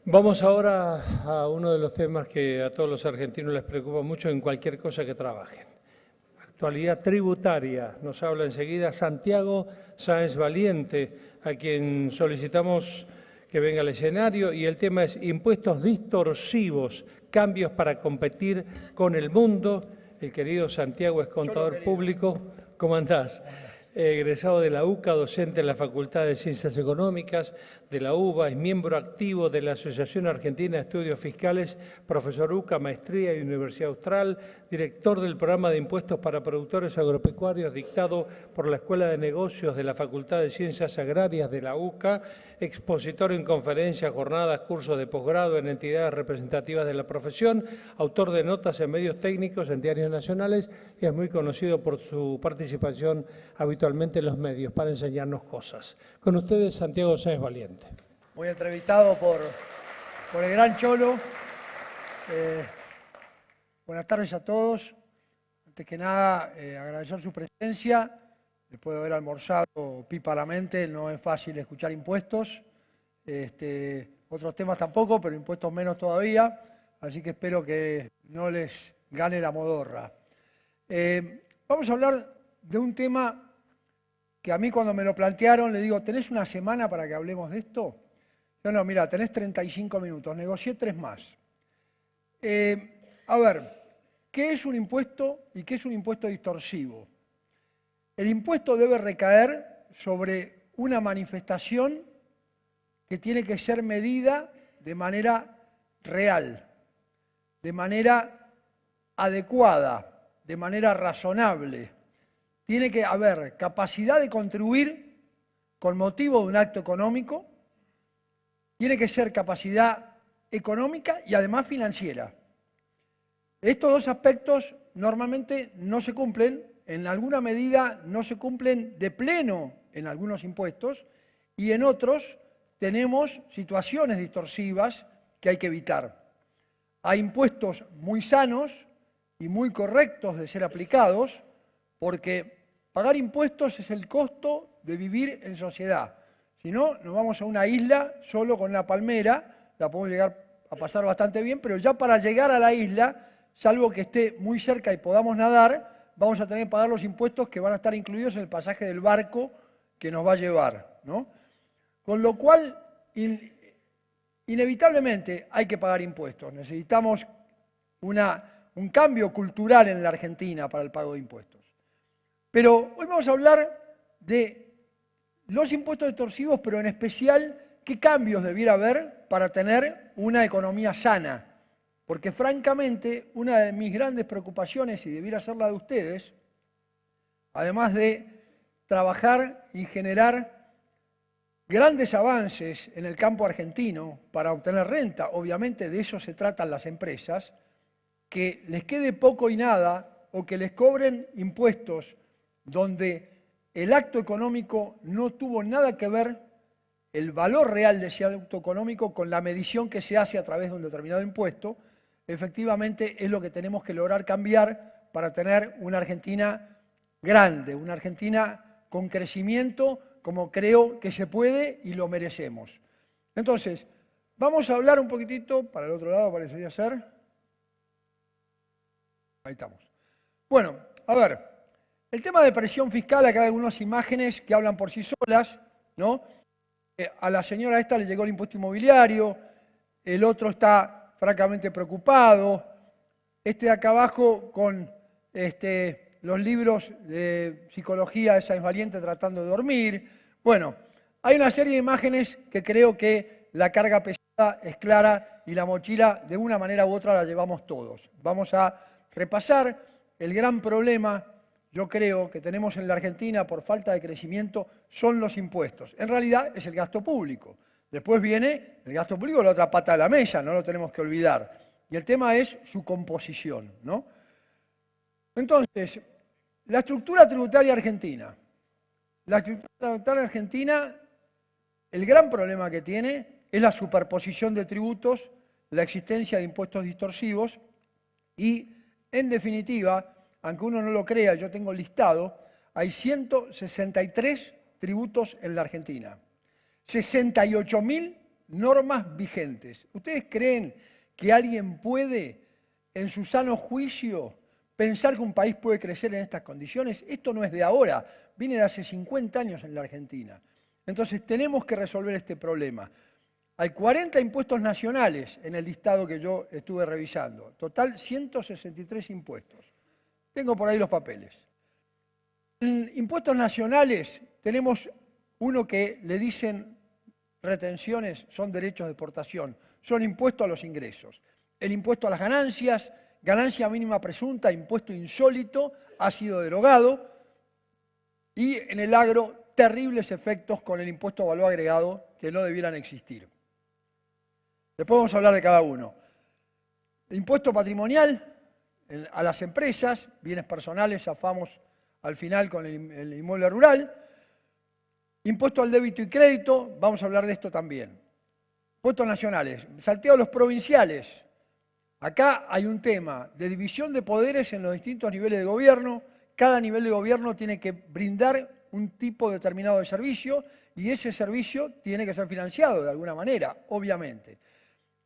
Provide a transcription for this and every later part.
Vamos ahora a uno de los temas que a todos los argentinos les preocupa mucho en cualquier cosa que trabajen. Actualidad tributaria. Nos habla enseguida Santiago Sáenz Valiente, a quien solicitamos que venga al escenario, y el tema es impuestos distorsivos, cambios para competir con el mundo. El querido Santiago es contador público. ¿Cómo andás? Egresado de la UCA, docente en la Facultad de Ciencias Económicas de la UBA, es miembro activo de la Asociación Argentina de Estudios Fiscales, profesor UCA, maestría y Universidad Austral, director del programa de impuestos para productores agropecuarios dictado por la Escuela de Negocios de la Facultad de Ciencias Agrarias de la UCA, expositor en conferencias, jornadas, cursos de posgrado en entidades representativas de la profesión, autor de notas en medios técnicos en diarios nacionales y es muy conocido por su participación habitualmente en los medios para enseñarnos cosas. Con ustedes, Santiago Sáenz Valiente. Muy entrevistado por el gran Cholo. Buenas tardes a todos. Antes que nada, agradecer su presencia. Después de haber almorzado píparamente, no es fácil escuchar impuestos. Otros temas tampoco, pero impuestos menos todavía. Así que espero que no les gane la modorra. Vamos a hablar de un tema que a mí cuando me lo plantearon le digo, ¿tenés una semana para que hablemos de esto? No, mira, tenés 35 minutos, negocié 3 más. A ver, ¿qué es un impuesto y qué es un impuesto distorsivo? El impuesto debe recaer sobre una manifestación que tiene que ser medida de manera real, de manera adecuada, de manera razonable. Tiene que haber capacidad de contribuir con motivo de un acto económico, tiene que ser capacidad económica y además financiera. Estos dos aspectos normalmente no se cumplen, en alguna medida no se cumplen de pleno en algunos impuestos y en otros tenemos situaciones distorsivas que hay que evitar. Hay impuestos muy sanos y muy correctos de ser aplicados porque pagar impuestos es el costo de vivir en sociedad. Si no, nos vamos a una isla solo con una palmera, la podemos llegar a pasar bastante bien, pero ya para llegar a la isla, salvo que esté muy cerca y podamos nadar, vamos a tener que pagar los impuestos que van a estar incluidos en el pasaje del barco que nos va a llevar, ¿no? Con lo cual, inevitablemente hay que pagar impuestos. Necesitamos un cambio cultural en la Argentina para el pago de impuestos. Pero hoy vamos a hablar de los impuestos distorsivos, pero en especial qué cambios debiera haber para tener una economía sana. Porque francamente, una de mis grandes preocupaciones, y debiera ser la de ustedes, además de trabajar y generar grandes avances en el campo argentino para obtener renta, obviamente de eso se tratan las empresas, que les quede poco y nada o que les cobren impuestos donde el acto económico no tuvo nada que ver, el valor real de ese acto económico con la medición que se hace a través de un determinado impuesto, efectivamente es lo que tenemos que lograr cambiar para tener una Argentina grande, una Argentina con crecimiento como creo que se puede y lo merecemos. Entonces, vamos a hablar un poquitito, para el otro lado parecería ser. Ahí estamos. Bueno, a ver, el tema de presión fiscal, acá hay algunas imágenes que hablan por sí solas, ¿no? A la señora esta le llegó el impuesto inmobiliario, el otro está francamente preocupado, este de acá abajo con los libros de psicología de Sáenz Valiente tratando de dormir. Bueno, hay una serie de imágenes que creo que la carga pesada es clara y la mochila de una manera u otra la llevamos todos. Vamos a repasar el gran problema, yo creo, que tenemos en la Argentina por falta de crecimiento son los impuestos. En realidad es el gasto público. Después viene el gasto público, la otra pata de la mesa, no lo tenemos que olvidar. Y el tema es su composición, ¿no? Entonces, la estructura tributaria argentina. La estructura tributaria argentina, el gran problema que tiene es la superposición de tributos, la existencia de impuestos distorsivos y, en definitiva, aunque uno no lo crea, yo tengo listado, hay 163 tributos en la Argentina. 68.000 normas vigentes. ¿Ustedes creen que alguien puede, en su sano juicio, pensar que un país puede crecer en estas condiciones? Esto no es de ahora, viene de hace 50 años en la Argentina. Entonces tenemos que resolver este problema. Hay 40 impuestos nacionales en el listado que yo estuve revisando. Total, 163 impuestos. Tengo por ahí los papeles. En impuestos nacionales tenemos uno que le dicen retenciones, son derechos de exportación, son impuestos a los ingresos. El impuesto a las ganancias, ganancia mínima presunta, impuesto insólito, ha sido derogado. Y en el agro, terribles efectos con el impuesto a valor agregado que no debieran existir. Después vamos a hablar de cada uno. El impuesto patrimonial a las empresas, bienes personales, zafamos al final con el inmueble rural. Impuesto al débito y crédito, vamos a hablar de esto también. Impuestos nacionales, salteo a los provinciales. Acá hay un tema de división de poderes en los distintos niveles de gobierno. Cada nivel de gobierno tiene que brindar un tipo determinado de servicio y ese servicio tiene que ser financiado de alguna manera, obviamente.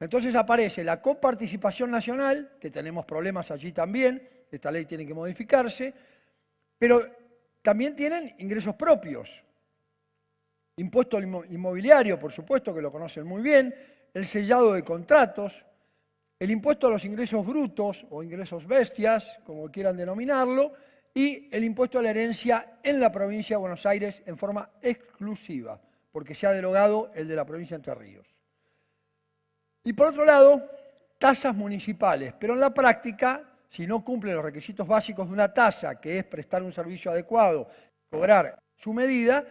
Entonces aparece la coparticipación nacional, que tenemos problemas allí también, esta ley tiene que modificarse, pero también tienen ingresos propios. Impuesto inmobiliario, por supuesto, que lo conocen muy bien, el sellado de contratos, el impuesto a los ingresos brutos o ingresos bestias, como quieran denominarlo, y el impuesto a la herencia en la provincia de Buenos Aires en forma exclusiva, porque se ha derogado el de la provincia de Entre Ríos. Y por otro lado, tasas municipales, pero en la práctica, si no cumplen los requisitos básicos de una tasa, que es prestar un servicio adecuado, cobrar su medida,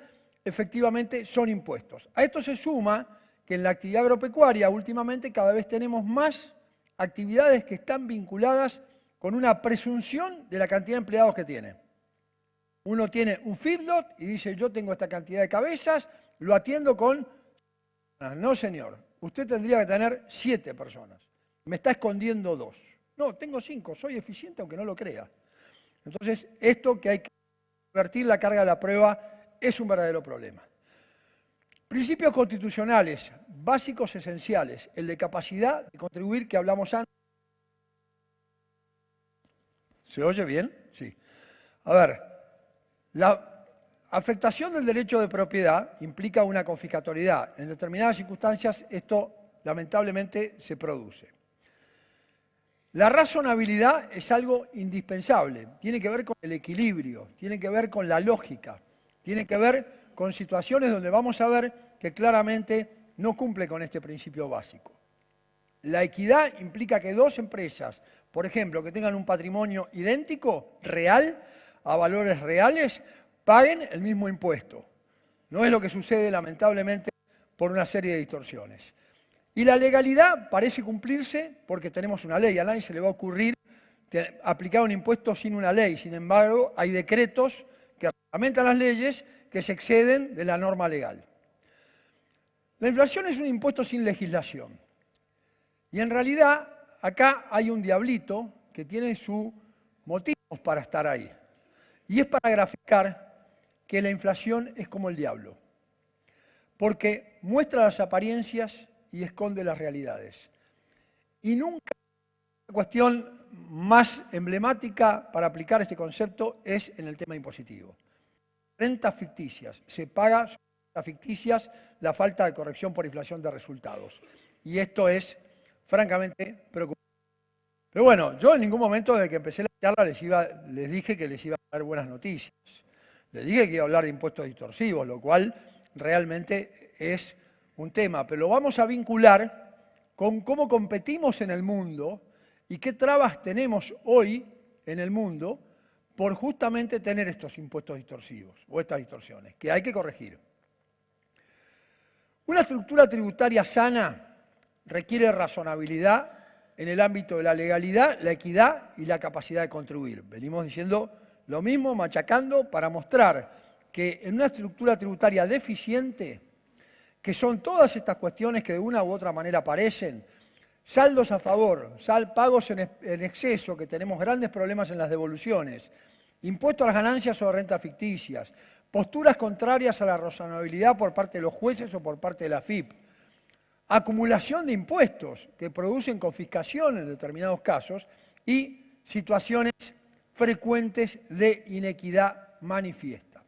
efectivamente son impuestos. A esto se suma que en la actividad agropecuaria últimamente cada vez tenemos más actividades que están vinculadas con una presunción de la cantidad de empleados que tiene. Uno tiene un feedlot y dice, yo tengo esta cantidad de cabezas, lo atiendo con... No, señor, usted tendría que tener 7 personas. Me está escondiendo 2. No, tengo 5, soy eficiente aunque no lo crea. Entonces, esto que hay que convertir la carga de la prueba es un verdadero problema. Principios constitucionales básicos esenciales, el de capacidad de contribuir que hablamos antes. ¿Se oye bien? Sí. A ver, la afectación del derecho de propiedad implica una confiscatoriedad. En determinadas circunstancias esto lamentablemente se produce. La razonabilidad es algo indispensable, tiene que ver con el equilibrio, tiene que ver con la lógica, tiene que ver con situaciones donde vamos a ver que claramente no cumple con este principio básico. La equidad implica que 2 empresas, por ejemplo, que tengan un patrimonio idéntico, real, a valores reales, paguen el mismo impuesto. No es lo que sucede, lamentablemente, por una serie de distorsiones. Y la legalidad parece cumplirse porque tenemos una ley. A nadie se le va a ocurrir aplicar un impuesto sin una ley. Sin embargo, hay decretos que reglamentan las leyes que se exceden de la norma legal. La inflación es un impuesto sin legislación. Y en realidad, acá hay un diablito que tiene sus motivos para estar ahí. Y es para graficar que la inflación es como el diablo. Porque muestra las apariencias y esconde las realidades. Y nunca la cuestión más emblemática para aplicar este concepto es en el tema impositivo. Rentas ficticias. Se paga sobre rentas ficticias la falta de corrección por inflación de resultados. Y esto es francamente preocupante. Pero bueno, yo en ningún momento desde que empecé la charla les dije que les iba a dar buenas noticias. Les dije que iba a hablar de impuestos distorsivos, lo cual realmente es un tema. Pero lo vamos a vincular con cómo competimos en el mundo y qué trabas tenemos hoy en el mundo por justamente tener estos impuestos distorsivos o estas distorsiones, que hay que corregir. Una estructura tributaria sana requiere razonabilidad en el ámbito de la legalidad, la equidad y la capacidad de contribuir. Venimos diciendo lo mismo, machacando, para mostrar que en una estructura tributaria deficiente, que son todas estas cuestiones que de una u otra manera aparecen, saldos a favor, pagos en exceso, que tenemos grandes problemas en las devoluciones, impuesto a las ganancias o rentas ficticias, posturas contrarias a la razonabilidad por parte de los jueces o por parte de la AFIP, acumulación de impuestos que producen confiscación en determinados casos y situaciones frecuentes de inequidad manifiesta.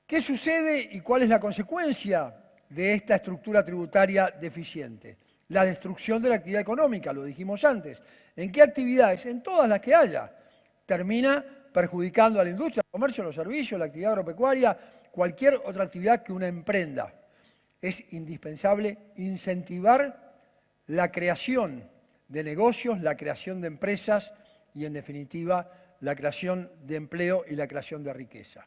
¿Qué sucede y cuál es la consecuencia de esta estructura tributaria deficiente? La destrucción de la actividad económica, lo dijimos antes. ¿En qué actividades? En todas las que haya. Termina perjudicando a la industria, al comercio, los servicios, la actividad agropecuaria, cualquier otra actividad que una emprenda. Es indispensable incentivar la creación de negocios, la creación de empresas y, en definitiva, la creación de empleo y la creación de riqueza.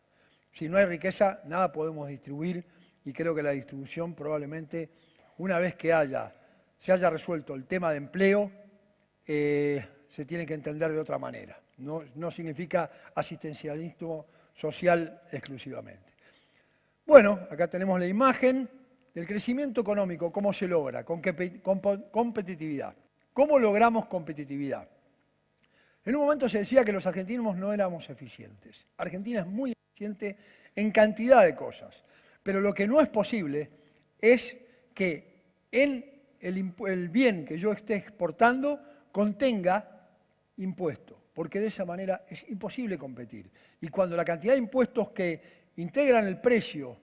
Si no hay riqueza, nada podemos distribuir y creo que la distribución probablemente, una vez que se haya resuelto el tema de empleo, se tiene que entender de otra manera. No significa asistencialismo social exclusivamente. Bueno, acá tenemos la imagen del crecimiento económico, ¿cómo se logra? Con competitividad. ¿Cómo logramos competitividad? En un momento se decía que los argentinos no éramos eficientes. Argentina es muy eficiente en cantidad de cosas, pero lo que no es posible es que en el bien que yo esté exportando contenga impuestos, porque de esa manera es imposible competir. Y cuando la cantidad de impuestos que integran el precio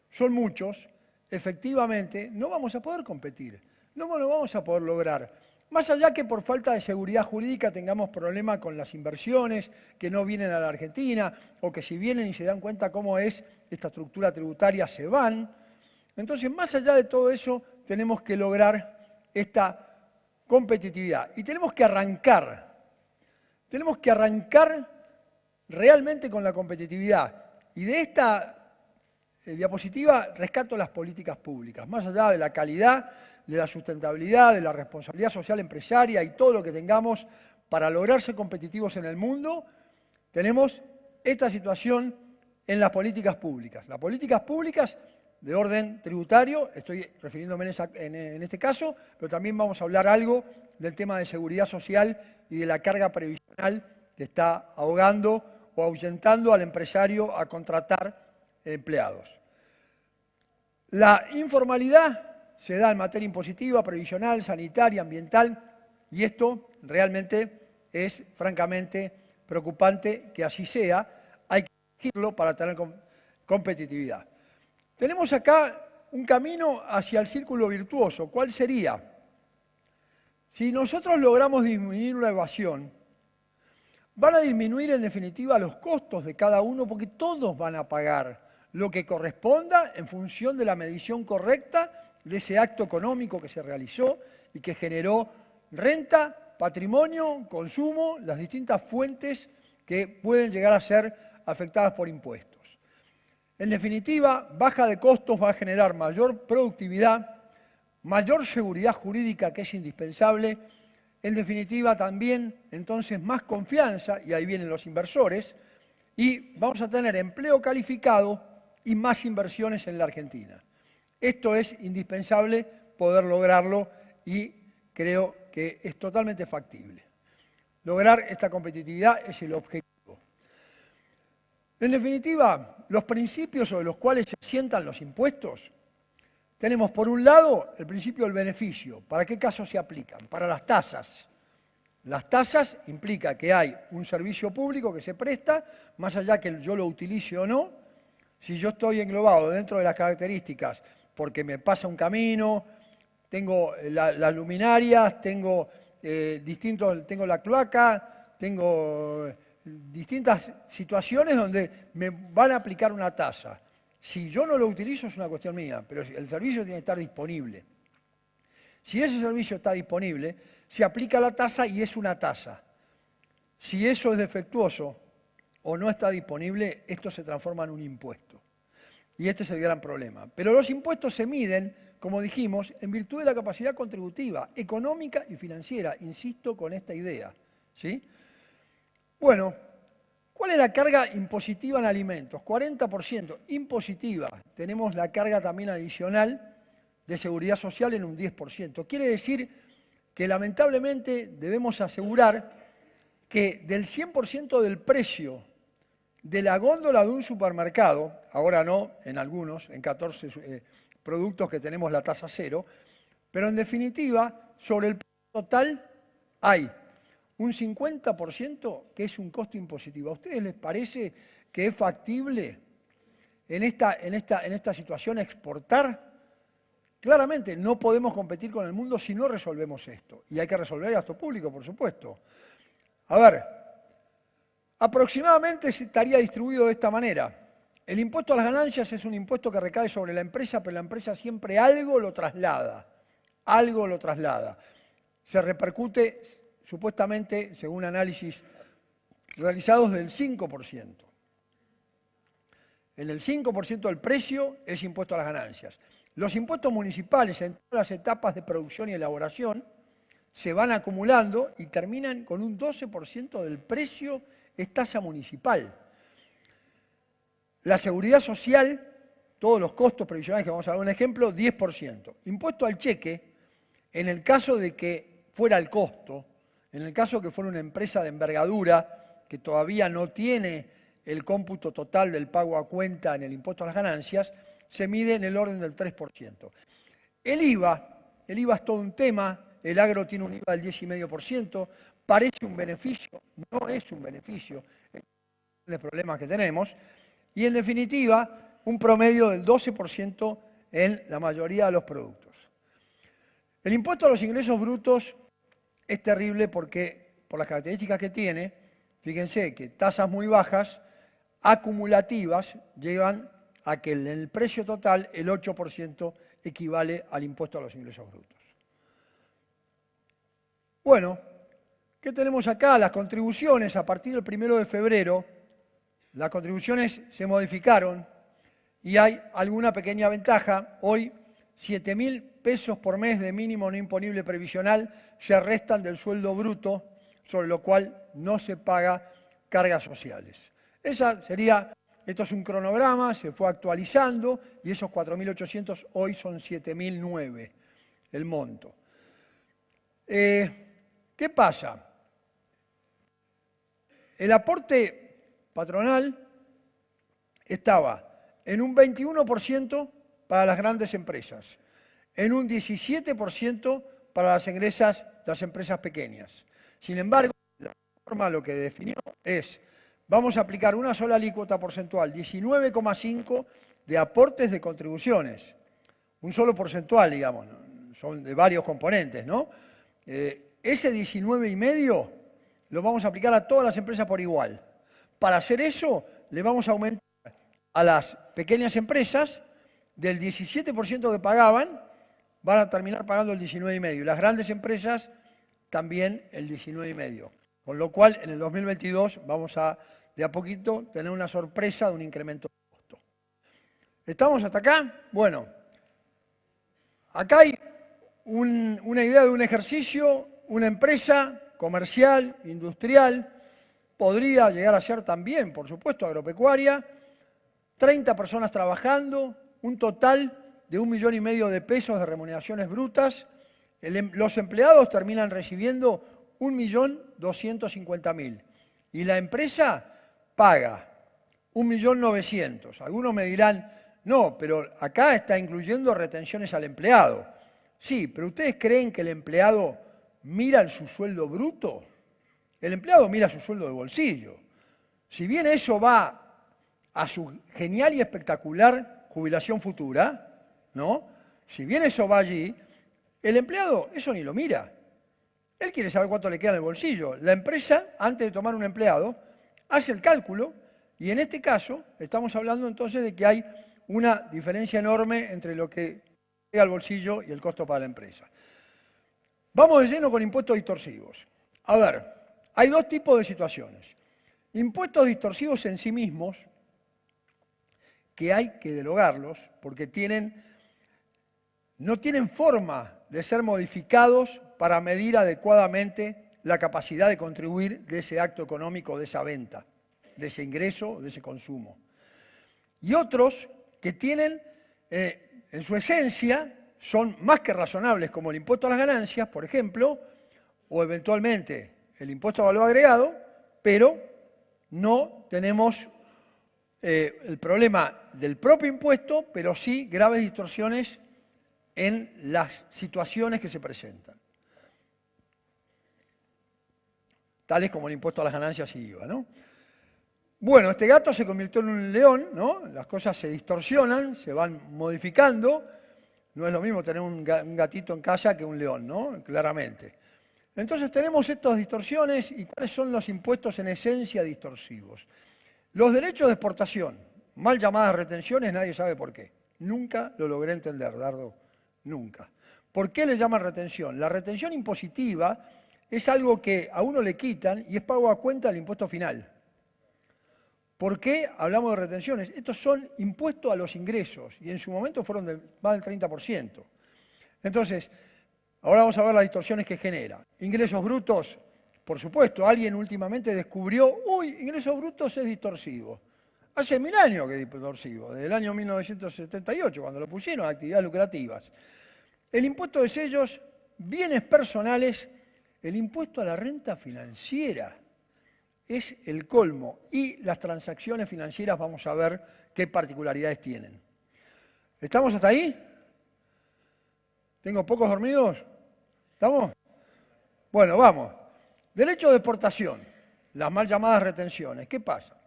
son muchos, efectivamente no vamos a poder competir, no lo vamos a poder lograr. Más allá que por falta de seguridad jurídica tengamos problemas con las inversiones que no vienen a la Argentina, o que si vienen y se dan cuenta cómo es esta estructura tributaria se van. Entonces, más allá de todo eso, tenemos que lograr esta competitividad. Y tenemos que arrancar realmente con la competitividad. Y de esta diapositiva rescato las políticas públicas, más allá de la calidad, de la sustentabilidad, de la responsabilidad social empresaria y todo lo que tengamos para lograr ser competitivos en el mundo, tenemos esta situación en las políticas públicas. Las políticas públicas de orden tributario, estoy refiriéndome en este caso, pero también vamos a hablar algo del tema de seguridad social y de la carga previsional que está ahogando o ahuyentando al empresario a contratar empleados. La informalidad se da en materia impositiva, previsional, sanitaria, ambiental, y esto realmente es francamente preocupante que así sea. Hay que corregirlo para tener competitividad. Tenemos acá un camino hacia el círculo virtuoso. ¿Cuál sería? Si nosotros logramos disminuir la evasión, van a disminuir en definitiva los costos de cada uno porque todos van a pagar lo que corresponda en función de la medición correcta de ese acto económico que se realizó y que generó renta, patrimonio, consumo, las distintas fuentes que pueden llegar a ser afectadas por impuestos. En definitiva, baja de costos va a generar mayor productividad, mayor seguridad jurídica que es indispensable, en definitiva también entonces más confianza, y ahí vienen los inversores, y vamos a tener empleo calificado y más inversiones en la Argentina. Esto es indispensable poder lograrlo y creo que es totalmente factible. Lograr esta competitividad es el objetivo. En definitiva, los principios sobre los cuales se asientan los impuestos, tenemos por un lado el principio del beneficio. ¿Para qué casos se aplican? Para las tasas. Las tasas implica que hay un servicio público que se presta, más allá que yo lo utilice o no. Si yo estoy englobado dentro de las características porque me pasa un camino, tengo las luminarias, tengo la cloaca, tengo distintas situaciones donde me van a aplicar una tasa. Si yo no lo utilizo es una cuestión mía, pero el servicio tiene que estar disponible. Si ese servicio está disponible, se aplica la tasa y es una tasa. Si eso es defectuoso o no está disponible, esto se transforma en un impuesto. Y este es el gran problema. Pero los impuestos se miden, como dijimos, en virtud de la capacidad contributiva, económica y financiera. Insisto con esta idea, ¿sí? Bueno, ¿cuál es la carga impositiva en alimentos? 40% impositiva. Tenemos la carga también adicional de seguridad social en un 10%. Quiere decir que lamentablemente debemos asegurar que del 100% del precio de la góndola de un supermercado, ahora no, en algunos, en 14 productos que tenemos la tasa cero, pero en definitiva, sobre el precio total hay un 50% que es un costo impositivo. ¿A ustedes les parece que es factible en esta situación exportar? Claramente no podemos competir con el mundo si no resolvemos esto. Y hay que resolver el gasto público, por supuesto. A ver, aproximadamente estaría distribuido de esta manera. El impuesto a las ganancias es un impuesto que recae sobre la empresa, pero la empresa siempre algo lo traslada. Algo lo traslada. Se repercute, supuestamente, según análisis realizados, del 5%. En el 5% del precio es impuesto a las ganancias. Los impuestos municipales en todas las etapas de producción y elaboración se van acumulando y terminan con un 12% del precio, es tasa municipal. La seguridad social, todos los costos previsionales, que vamos a dar un ejemplo, 10%. Impuesto al cheque, en el caso de que fuera el costo, en el caso de que fuera una empresa de envergadura que todavía no tiene el cómputo total del pago a cuenta en el impuesto a las ganancias, se mide en el orden del 3%. El IVA es todo un tema, el agro tiene un IVA del 10,5%, parece un beneficio, no es un beneficio, es el problema que tenemos, y en definitiva, un promedio del 12% en la mayoría de los productos. El impuesto a los ingresos brutos es terrible porque, por las características que tiene, fíjense que tasas muy bajas, acumulativas, llevan a que en el precio total el 8% equivale al impuesto a los ingresos brutos. Bueno, ¿qué tenemos acá? Las contribuciones a partir del 1 de febrero, las contribuciones se modificaron y hay alguna pequeña ventaja. Hoy, 7.000 pesos por mes de mínimo no imponible previsional se restan del sueldo bruto, sobre lo cual no se paga cargas sociales. Esto es un cronograma, se fue actualizando y esos 4.800 hoy son 7.009 el monto. ¿Qué pasa? El aporte patronal estaba en un 21% para las grandes empresas, en un 17% para las empresas pequeñas. Sin embargo, la norma lo que definió es: vamos a aplicar una sola alícuota porcentual, 19,5 de aportes de contribuciones. Un solo porcentual, digamos, son de varios componentes, ¿no? Ese 19,5 lo vamos a aplicar a todas las empresas por igual. Para hacer eso, le vamos a aumentar a las pequeñas empresas del 17% que pagaban, van a terminar pagando el 19,5. Y las grandes empresas también el 19,5. Con lo cual, en el 2022 vamos a, de a poquito, tener una sorpresa de un incremento de costo. ¿Estamos hasta acá? Bueno, acá hay una idea de un ejercicio, una empresa comercial, industrial, podría llegar a ser también, por supuesto, agropecuaria, 30 personas trabajando, un total de 1,5 millones de pesos de remuneraciones brutas. Los empleados terminan recibiendo 1.250.000 y la empresa paga 1.900.000. Algunos me dirán, no, pero acá está incluyendo retenciones al empleado. Sí, pero ¿ustedes creen que el empleado mira su sueldo bruto? El empleado mira su sueldo de bolsillo. Si bien eso va a su genial y espectacular jubilación futura, ¿no? Si bien eso va allí, el empleado eso ni lo mira. Él quiere saber cuánto le queda en el bolsillo. La empresa, antes de tomar un empleado, hace el cálculo y en este caso estamos hablando entonces de que hay una diferencia enorme entre lo que llega al bolsillo y el costo para la empresa. Vamos de lleno con impuestos distorsivos. A ver, hay dos tipos de situaciones. Impuestos distorsivos en sí mismos, que hay que derogarlos porque no tienen forma de ser modificados para medir adecuadamente la capacidad de contribuir de ese acto económico, de esa venta, de ese ingreso, de ese consumo. Y otros que tienen, en su esencia, son más que razonables, como el impuesto a las ganancias, por ejemplo, o eventualmente el impuesto a valor agregado, pero no tenemos el problema del propio impuesto, pero sí graves distorsiones en las situaciones que se presentan. Tales como el impuesto a las ganancias y IVA, ¿no? Bueno, este gato se convirtió en un león, ¿no? Las cosas se distorsionan, se van modificando. No es lo mismo tener un gatito en casa que un león, ¿no? Claramente. Entonces tenemos estas distorsiones y ¿cuáles son los impuestos en esencia distorsivos? Los derechos de exportación, mal llamadas retenciones, nadie sabe por qué. Nunca lo logré entender, Dardo, nunca. ¿Por qué le llaman retención? La retención impositiva es algo que a uno le quitan y es pago a cuenta del impuesto final. ¿Por qué hablamos de retenciones? Estos son impuestos a los ingresos y en su momento fueron más del 30%. Entonces, ahora vamos a ver las distorsiones que genera. Ingresos brutos, por supuesto, alguien últimamente descubrió, ingresos brutos es distorsivo. Hace 1000 años que es distorsivo, desde el año 1978, cuando lo pusieron a actividades lucrativas. El impuesto de sellos, bienes personales, el impuesto a la renta financiera es el colmo y las transacciones financieras vamos a ver qué particularidades tienen. ¿Estamos hasta ahí? ¿Tengo pocos dormidos? ¿Estamos? Bueno, vamos. Derecho de exportación, las mal llamadas retenciones. ¿Qué pasa?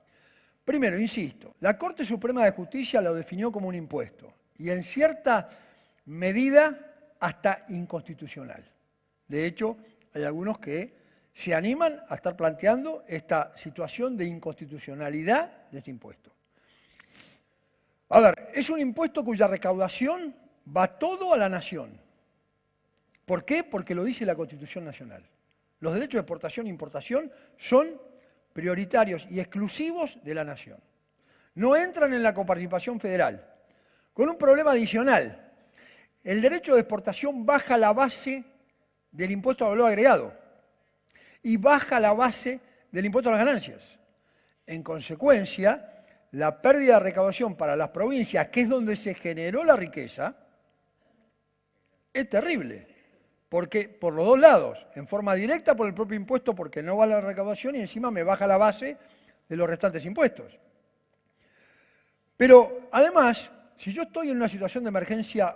Primero, insisto, la Corte Suprema de Justicia lo definió como un impuesto y en cierta medida hasta inconstitucional. De hecho, hay algunos que se animan a estar planteando esta situación de inconstitucionalidad de este impuesto. A ver, es un impuesto cuya recaudación va todo a la nación. ¿Por qué? Porque lo dice la Constitución Nacional. Los derechos de exportación e importación son prioritarios y exclusivos de la nación. No entran en la coparticipación federal. Con un problema adicional, el derecho de exportación baja la base del impuesto al valor agregado y baja la base del impuesto a las ganancias. En consecuencia, la pérdida de recaudación para las provincias, que es donde se generó la riqueza, es terrible, porque por los dos lados, en forma directa por el propio impuesto, porque no va la recaudación y encima me baja la base de los restantes impuestos. Pero además, si yo estoy en una situación de emergencia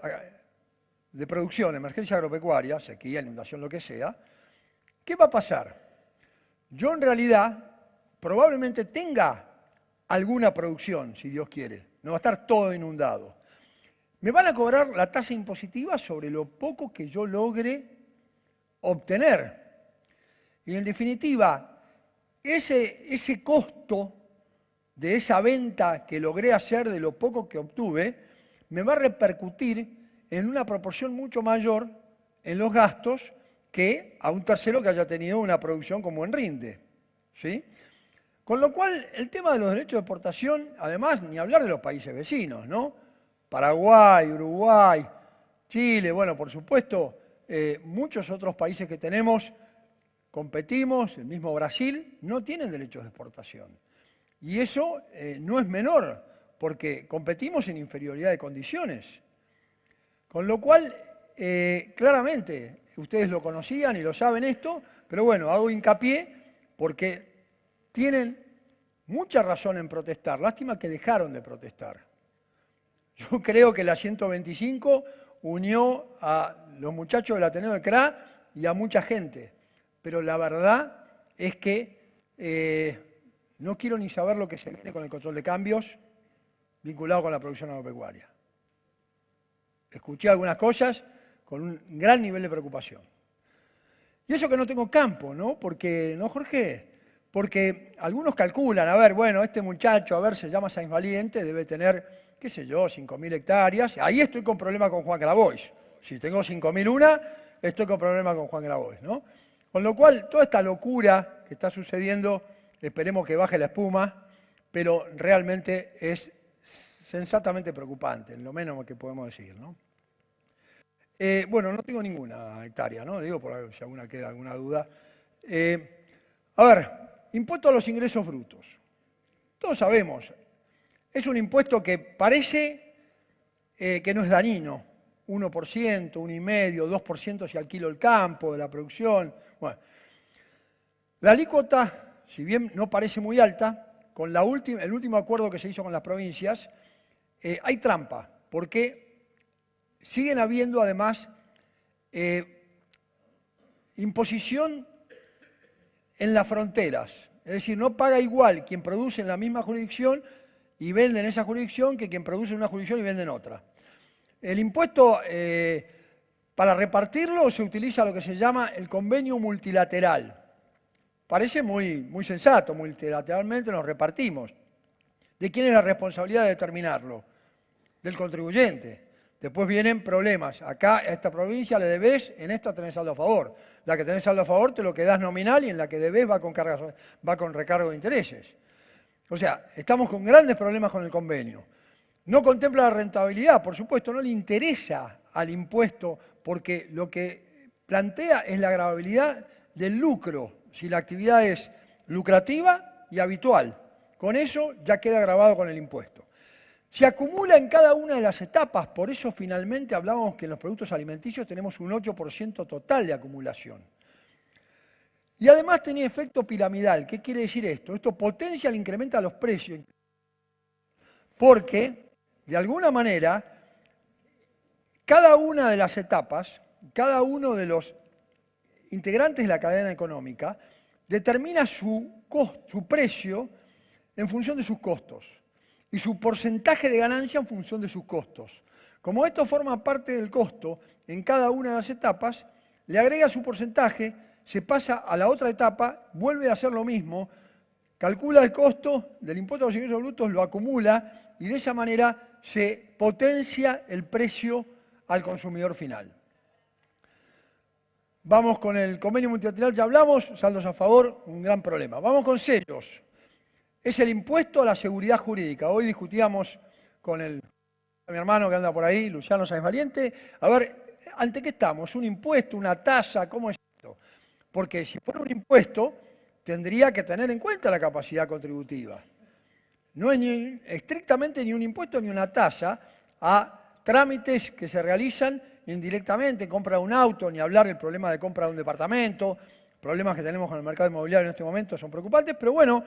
de producción, emergencia agropecuaria, sequía, inundación, lo que sea, ¿qué va a pasar? Yo en realidad probablemente tenga alguna producción, si Dios quiere. No va a estar todo inundado. Me van a cobrar la tasa impositiva sobre lo poco que yo logre obtener. Y en definitiva, ese costo de esa venta que logré hacer de lo poco que obtuve, me va a repercutir en una proporción mucho mayor en los gastos que a un tercero que haya tenido una producción como en rinde, ¿sí? Con lo cual, el tema de los derechos de exportación, además, ni hablar de los países vecinos, ¿no? Paraguay, Uruguay, Chile, bueno, por supuesto, muchos otros países que tenemos, competimos, el mismo Brasil, no tienen derechos de exportación. Y eso no es menor, porque competimos en inferioridad de condiciones. Con lo cual, claramente, ustedes lo conocían y lo saben esto, pero bueno, hago hincapié porque tienen mucha razón en protestar. Lástima que dejaron de protestar. Yo creo que la 125 unió a los muchachos del Ateneo de CRA y a mucha gente, pero la verdad es que no quiero ni saber lo que se viene con el control de cambios vinculado con la producción agropecuaria. Escuché algunas cosas con un gran nivel de preocupación. Y eso que no tengo campo, ¿no? Porque, ¿no, Jorge? Porque algunos calculan, a ver, bueno, este muchacho, a ver, se llama Sáenz Valiente, debe tener, qué sé yo, 5.000 hectáreas. Ahí estoy con problema con Juan Grabois. Si tengo 5.001, estoy con problema con Juan Grabois, ¿no? Con lo cual, toda esta locura que está sucediendo, esperemos que baje la espuma, pero realmente es sensatamente preocupante, lo menos que podemos decir, ¿no? Bueno, no tengo ninguna hectárea, ¿no? Digo, por si alguna queda alguna duda. A ver, impuesto a los ingresos brutos. Todos sabemos, es un impuesto que parece que no es dañino. 1%, 1,5%, 2% si alquilo el campo de la producción. Bueno, la alícuota, si bien no parece muy alta, con el último acuerdo que se hizo con las provincias, hay trampa, porque siguen habiendo además imposición en las fronteras. Es decir, no paga igual quien produce en la misma jurisdicción y vende en esa jurisdicción que quien produce en una jurisdicción y vende en otra. El impuesto, para repartirlo, se utiliza lo que se llama el convenio multilateral. Parece muy sensato, multilateralmente nos repartimos. ¿De quién es la responsabilidad de determinarlo? Del contribuyente. Después vienen problemas. Acá a esta provincia le debés, en esta tenés saldo a favor. La que tenés saldo a favor te lo quedás nominal y en la que debés va con recargo de intereses. O sea, estamos con grandes problemas con el convenio. No contempla la rentabilidad, por supuesto, no le interesa al impuesto porque lo que plantea es la gravabilidad del lucro, si la actividad es lucrativa y habitual. Con eso ya queda grabado con el impuesto. Se acumula en cada una de las etapas, por eso finalmente hablábamos que en los productos alimenticios tenemos un 8% total de acumulación. Y además tenía efecto piramidal. ¿Qué quiere decir esto? Esto potencia el incremento de los precios, porque, de alguna manera, cada una de las etapas, cada uno de los integrantes de la cadena económica, determina su precio en función de sus costos y su porcentaje de ganancia en función de sus costos. Como esto forma parte del costo en cada una de las etapas, le agrega su porcentaje, se pasa a la otra etapa, vuelve a hacer lo mismo, calcula el costo del impuesto a los ingresos brutos, lo acumula y de esa manera se potencia el precio al consumidor final. Vamos con el convenio multilateral, ya hablamos, saldos a favor, un gran problema. Vamos con sellos. Es el impuesto a la seguridad jurídica. Hoy discutíamos con mi hermano que anda por ahí, Luciano Sáenz Valiente. A ver, ¿ante qué estamos? ¿Un impuesto, una tasa? ¿Cómo es esto? Porque si fuera un impuesto, tendría que tener en cuenta la capacidad contributiva. No es estrictamente ni un impuesto ni una tasa a trámites que se realizan indirectamente, compra de un auto, ni hablar del problema de compra de un departamento, problemas que tenemos con el mercado inmobiliario en este momento son preocupantes, pero bueno,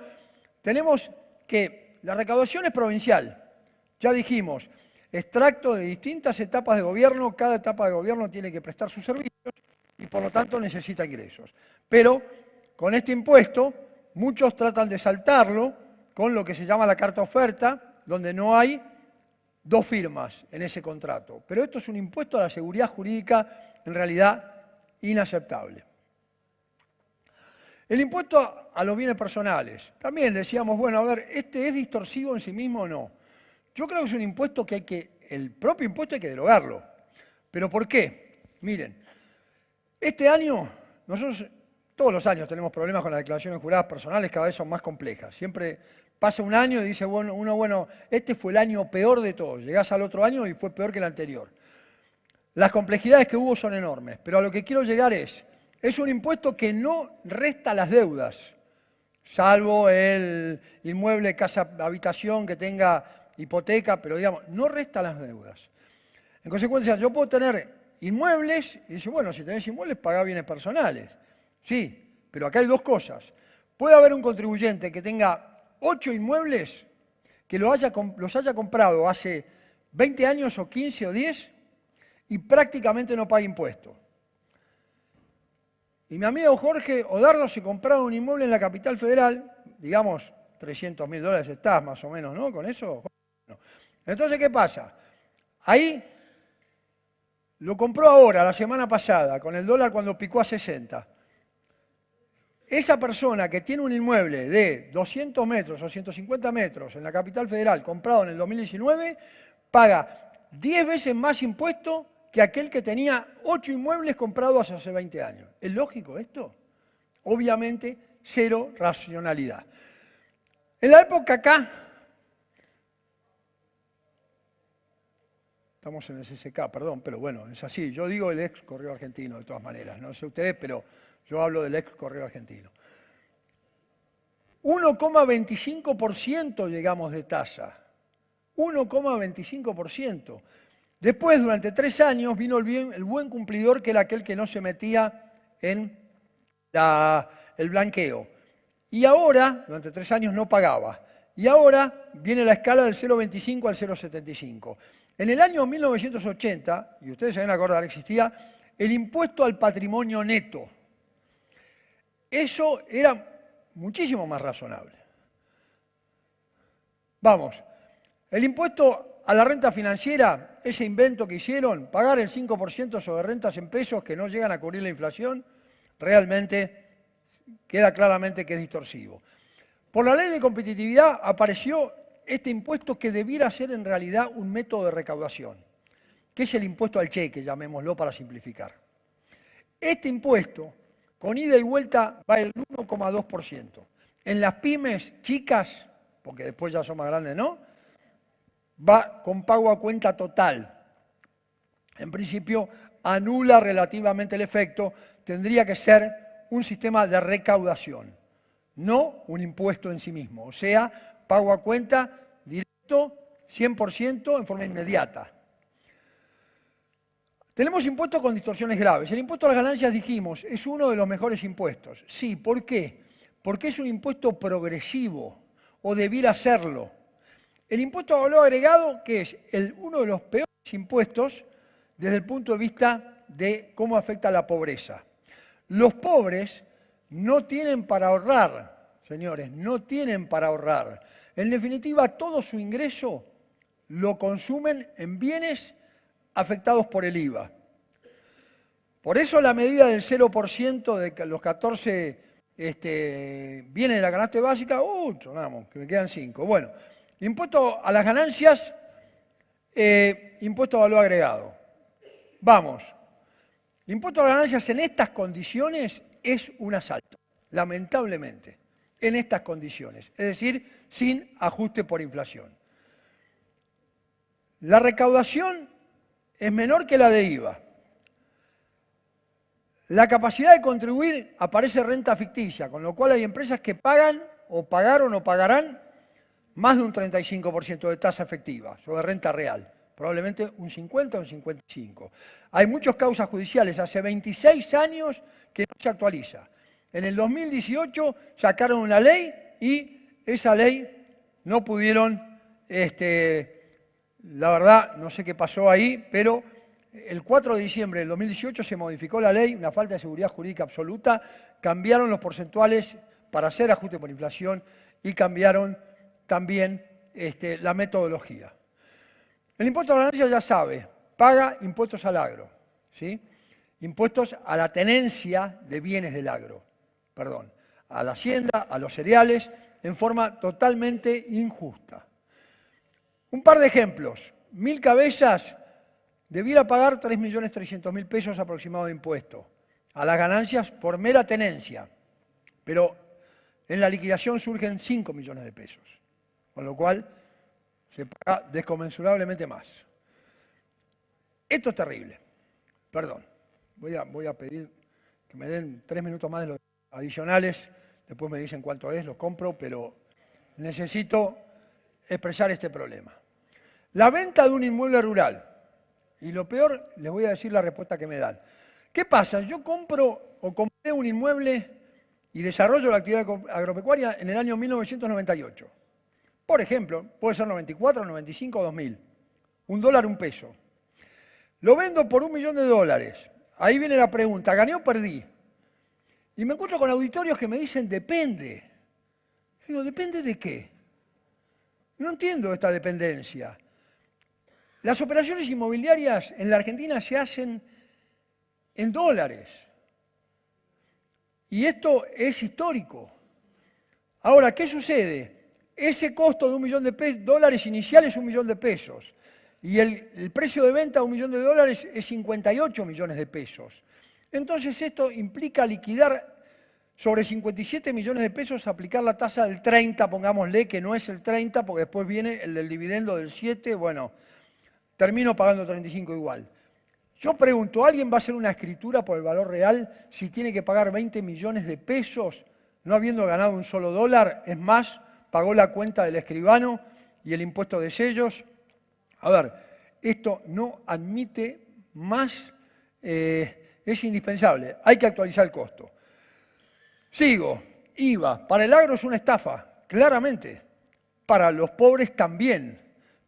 tenemos que la recaudación es provincial. Ya dijimos, extracto de distintas etapas de gobierno, cada etapa de gobierno tiene que prestar sus servicios y por lo tanto necesita ingresos. Pero con este impuesto, muchos tratan de saltarlo con lo que se llama la carta oferta, donde no hay dos firmas en ese contrato. Pero esto es un impuesto a la seguridad jurídica en realidad inaceptable. El impuesto a los bienes personales. También decíamos, bueno, a ver, ¿este es distorsivo en sí mismo o no? Yo creo que es un impuesto que el propio impuesto hay que derogarlo. ¿Pero por qué? Miren, este año, nosotros todos los años tenemos problemas con las declaraciones juradas personales, cada vez son más complejas. Siempre pasa un año y dice bueno, este fue el año peor de todos. Llegás al otro año y fue peor que el anterior. Las complejidades que hubo son enormes, pero a lo que quiero llegar es un impuesto que no resta las deudas, salvo el inmueble, casa, habitación que tenga hipoteca, pero digamos, no resta las deudas. En consecuencia, yo puedo tener inmuebles y dice, bueno, si tenés inmuebles, pagá bienes personales. Sí, pero acá hay dos cosas. Puede haber un contribuyente que tenga 8 inmuebles que los haya comprado hace 20 años o 15 o 10 y prácticamente no paga impuestos. Y mi amigo Jorge Odardo se compraba un inmueble en la capital federal, digamos, $300.000 estás más o menos, ¿no? Con eso. No. Entonces, ¿qué pasa? Ahí lo compró ahora, la semana pasada, con el dólar cuando picó a 60. Esa persona que tiene un inmueble de 200 metros o 150 metros en la capital federal comprado en el 2019, paga 10 veces más impuesto que aquel que tenía 8 inmuebles comprados hace 20 años. ¿Es lógico esto? Obviamente, cero racionalidad. En la época acá, estamos en el CCK, perdón, pero bueno, es así. Yo digo el ex Correo Argentino, de todas maneras. No sé ustedes, pero yo hablo del ex Correo Argentino. 1,25% llegamos de tasa. 1,25%. Después, durante 3 años, vino el buen cumplidor, que era aquel que no se metía en el blanqueo. Y ahora, durante 3 años, no pagaba. y ahora viene la escala del 0,25 al 0,75. En el año 1980, y ustedes se van a acordar, existía el impuesto al patrimonio neto. Eso era muchísimo más razonable. Vamos, el impuesto a la renta financiera, ese invento que hicieron, pagar el 5% sobre rentas en pesos que no llegan a cubrir la inflación, realmente queda claramente que es distorsivo. Por la ley de competitividad apareció este impuesto que debiera ser en realidad un método de recaudación, que es el impuesto al cheque, llamémoslo para simplificar. Este impuesto, con ida y vuelta, va el 1,2%. En las pymes chicas, porque después ya son más grandes, ¿no?, va con pago a cuenta total. En principio, anula relativamente el efecto, tendría que ser un sistema de recaudación, no un impuesto en sí mismo. O sea, pago a cuenta directo, 100% en forma inmediata. Tenemos impuestos con distorsiones graves. El impuesto a las ganancias, dijimos, es uno de los mejores impuestos. Sí, ¿por qué? Porque es un impuesto progresivo, o debiera serlo. El impuesto a valor agregado, que es uno de los peores impuestos desde el punto de vista de cómo afecta a la pobreza. Los pobres no tienen para ahorrar, señores, no tienen para ahorrar. En definitiva, todo su ingreso lo consumen en bienes afectados por el IVA. Por eso la medida del 0% de los 14 bienes de la canasta básica, sonamos, que me quedan 5. Bueno, impuesto a las ganancias, impuesto a valor agregado. Vamos, impuesto a las ganancias en estas condiciones es un asalto, lamentablemente, en estas condiciones, es decir, sin ajuste por inflación. La recaudación es menor que la de IVA. La capacidad de contribuir aparece renta ficticia, con lo cual hay empresas que pagan o pagaron o pagarán más de un 35% de tasa efectiva sobre renta real, probablemente un 50 o un 55. Hay muchas causas judiciales, hace 26 años que no se actualiza. En el 2018 sacaron una ley y esa ley no pudieron, la verdad no sé qué pasó ahí, pero el 4 de diciembre del 2018 se modificó la ley, una falta de seguridad jurídica absoluta, cambiaron los porcentuales para hacer ajuste por inflación y cambiaron también la metodología. El impuesto a la ganancia, ya sabe, paga impuestos al agro, ¿sí? Impuestos a la tenencia de bienes del agro, perdón, a la hacienda, a los cereales, en forma totalmente injusta. Un par de ejemplos. 1000 cabezas debiera pagar 3.300.000 pesos aproximado de impuesto a las ganancias por mera tenencia, pero en la liquidación surgen 5 millones de pesos, con lo cual se paga desconmensurablemente más. Esto es terrible. Perdón, voy a pedir que me den 3 minutos más de los adicionales, después me dicen cuánto es, lo compro, pero necesito expresar este problema. La venta de un inmueble rural, y lo peor, les voy a decir la respuesta que me dan. ¿Qué pasa? Yo compro o compré un inmueble y desarrollo la actividad agropecuaria en el año 1998. Por ejemplo, puede ser 94, 95 o 2000. $1, $1. Lo vendo por $1.000.000. Ahí viene la pregunta, ¿gané o perdí? Y me encuentro con auditorios que me dicen, depende. Digo, ¿depende de qué? No entiendo esta dependencia. Las operaciones inmobiliarias en la Argentina se hacen en dólares. Y esto es histórico. Ahora, ¿qué sucede? Ese costo de $1 millón de dólares inicial es $1 millón de pesos. Y el precio de venta de $1 millón de dólares es 58 millones de pesos. Entonces esto implica liquidar sobre 57 millones de pesos, aplicar la tasa del 30, pongámosle, que no es el 30, porque después viene el del dividendo del 7, bueno, termino pagando 35 igual. Yo pregunto, ¿alguien va a hacer una escritura por el valor real si tiene que pagar 20 millones de pesos no habiendo ganado un solo dólar? Es más, pagó la cuenta del escribano y el impuesto de sellos. A ver, esto no admite más, es indispensable, hay que actualizar el costo. Sigo, IVA, para el agro es una estafa, claramente. para los pobres también,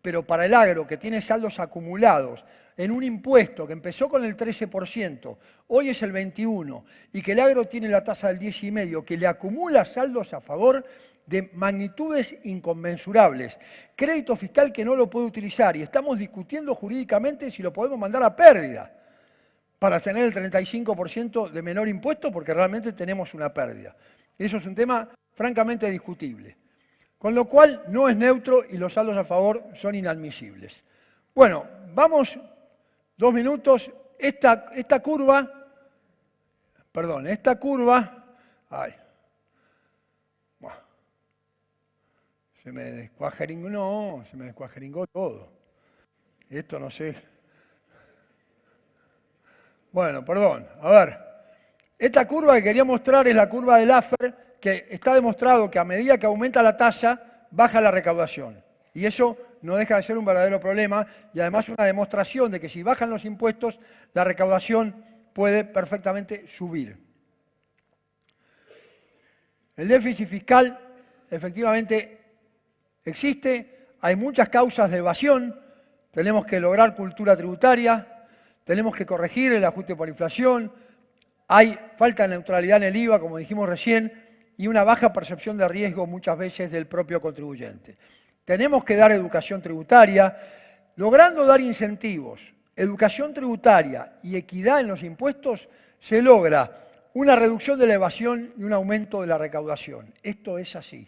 pero para el agro que tiene saldos acumulados en un impuesto que empezó con el 13%, hoy es el 21%, y que el agro tiene la tasa del 10,5%, que le acumula saldos a favor de magnitudes inconmensurables. Crédito fiscal que no lo puede utilizar y estamos discutiendo jurídicamente si lo podemos mandar a pérdida para tener el 35% de menor impuesto porque realmente tenemos una pérdida. Eso es un tema francamente discutible. Con lo cual no es neutro y los saldos a favor son inadmisibles. Bueno, vamos 2 minutos. Esta curva, ay, bueno, se me descuajeringó todo. Esto no sé. Bueno, perdón, a ver. Esta curva que quería mostrar es la curva del Laffer, que está demostrado que a medida que aumenta la tasa, baja la recaudación. Y eso no deja de ser un verdadero problema y además una demostración de que si bajan los impuestos, la recaudación puede perfectamente subir. El déficit fiscal efectivamente existe, hay muchas causas de evasión, tenemos que lograr cultura tributaria, tenemos que corregir el ajuste por inflación, hay falta de neutralidad en el IVA, como dijimos recién, y una baja percepción de riesgo muchas veces del propio contribuyente. Tenemos que dar educación tributaria, logrando dar incentivos, educación tributaria y equidad en los impuestos, se logra una reducción de la evasión y un aumento de la recaudación. Esto es así.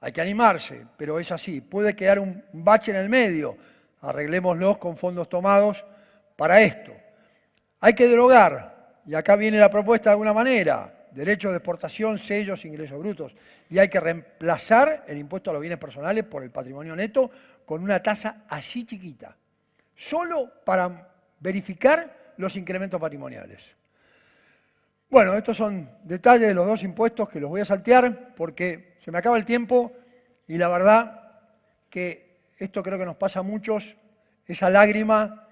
Hay que animarse, pero es así. Puede quedar un bache en el medio, arreglémoslo con fondos tomados para esto. Hay que derogar, y acá viene la propuesta de alguna manera, derechos de exportación, sellos, ingresos brutos. Y hay que reemplazar el impuesto a los bienes personales por el patrimonio neto con una tasa así chiquita, solo para verificar los incrementos patrimoniales. Bueno, estos son detalles de los dos impuestos que los voy a saltear porque se me acaba el tiempo y la verdad que esto creo que nos pasa a muchos, esa lágrima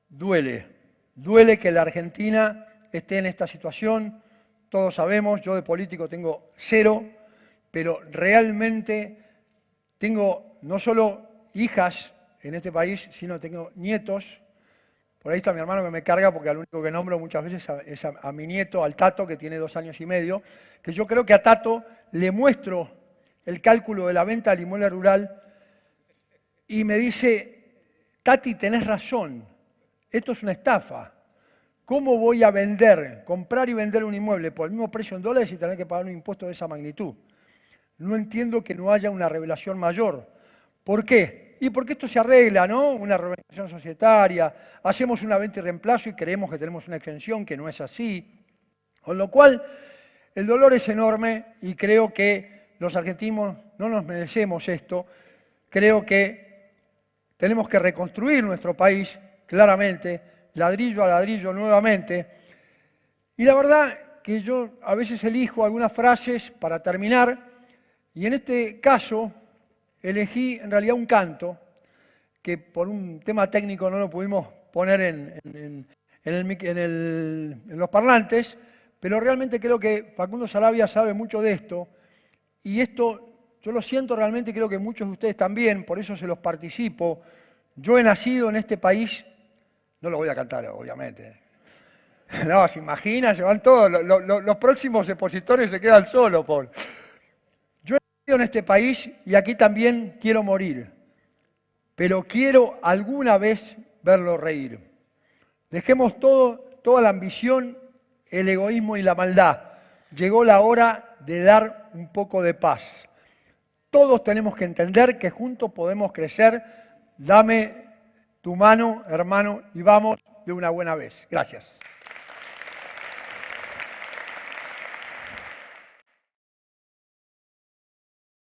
duele. Duele que la Argentina esté en esta situación. Todos sabemos, yo de político tengo 0, pero realmente tengo no solo hijas en este país, sino tengo nietos. Por ahí está mi hermano que me carga porque al único que nombro muchas veces es a mi nieto, al Tato, que tiene 2 años y medio, que yo creo que a Tato le muestro el cálculo de la venta del inmueble rural y me dice, Tati, tenés razón, esto es una estafa. ¿Cómo voy a comprar y vender un inmueble por el mismo precio en dólares y tener que pagar un impuesto de esa magnitud? No entiendo que no haya una revelación mayor. ¿Por qué? Y porque esto se arregla, ¿no? Una reorganización societaria, hacemos una venta y reemplazo y creemos que tenemos una exención, que no es así. Con lo cual, el dolor es enorme y creo que los argentinos no nos merecemos esto. Creo que tenemos que reconstruir nuestro país, claramente, ladrillo a ladrillo nuevamente. Y la verdad que yo a veces elijo algunas frases para terminar, y en este caso elegí en realidad un canto, que por un tema técnico no lo pudimos poner en los parlantes, pero realmente creo que Facundo Sarabia sabe mucho de esto, y esto yo lo siento realmente, creo que muchos de ustedes también, por eso se los participo. Yo he nacido en este país. No lo voy a cantar, obviamente. No, se imaginan, se van todos. Los próximos expositores se quedan solos, Paul. Yo he nacido en este país y aquí también quiero morir. Pero quiero alguna vez verlo reír. Dejemos toda la ambición, el egoísmo y la maldad. Llegó la hora de dar un poco de paz. Todos tenemos que entender que juntos podemos crecer. Dame tu mano, hermano, y vamos de una buena vez. Gracias.